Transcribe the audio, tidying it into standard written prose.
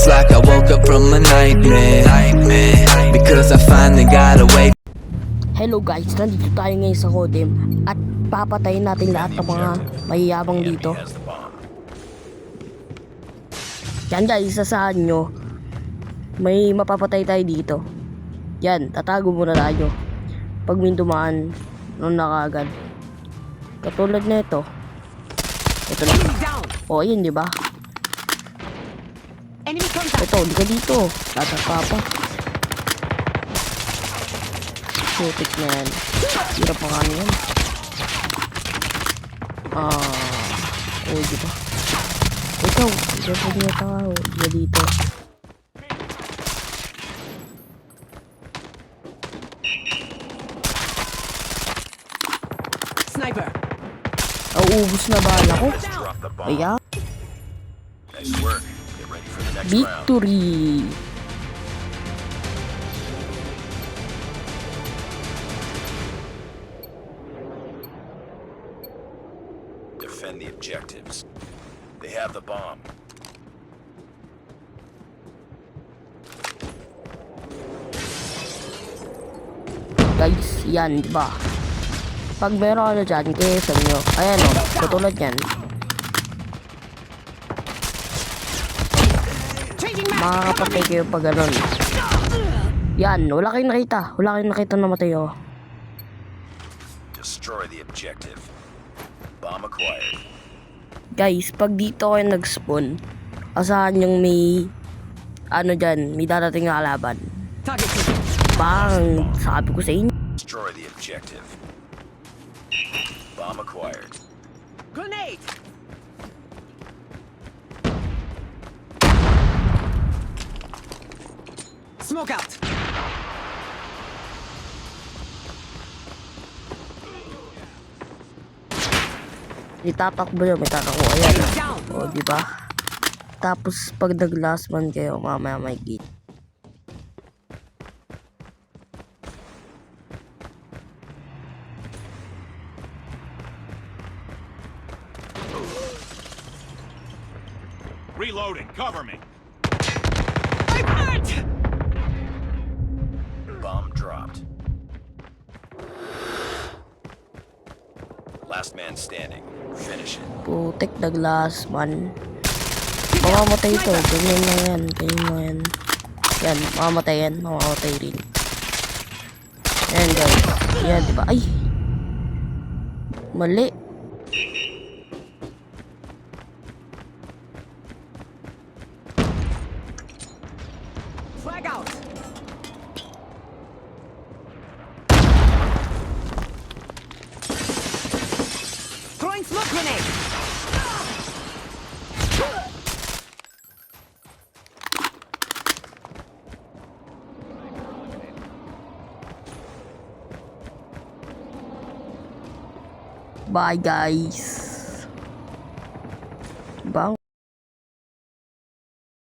It's like I woke up from a nightmare because I finally got away. Hello guys, nandito tayo ngayon sa Hodem at papatayin natin lahat ng mga mayayabang dito. Yan guys, isasahan nyo, may mapapatay tayo dito. Yan, tatago muna tayo. Pag may dumaan, nung nakagad. Katulad na ito. Ito na. O, yun, diba? Ito, di ka dito. Tatapa. Sutik na yan. Hirap pa kami yan. O, diba? Ikaw, diba niya tao. Diba dito. Sniper. Ubus na bala ko. Ayan. Victory. Defend the objectives. They have the bomb. Guys, yan, diba? Pag meron ano dyan, kesa nyo. Ayan o, katulad yan. Makakapatay kayo pag ganon. Yan, wala kayong nakita. Wala kayong nakita na matay o. Destroy the objective. Bomb acquired. Guys, pag dito kayo nag-spawn, asahan yung may ano dyan, may dadating na kalaban. Bang! Sabi ko sa inyo. Destroy the objective. Bomb acquired. Grenade. Smoke out. Itatakbo yun, may tatakbo. Ayan. O, diba? Tapos, pag nag-last man kayo, mamaya may gate. Reloading, cover me. I'm hurt. Bomb dropped. Last man standing. Finish it. Putek, nag-last man. Mamamatay ito. Ganyan na yan. Ganyan na yan. Yan, mamamatay yan. Mamamatay rin. Yan guys. Yan, diba? Ay! Mali. Flag out. Throwing smoke grenade. Bye guys. Bang.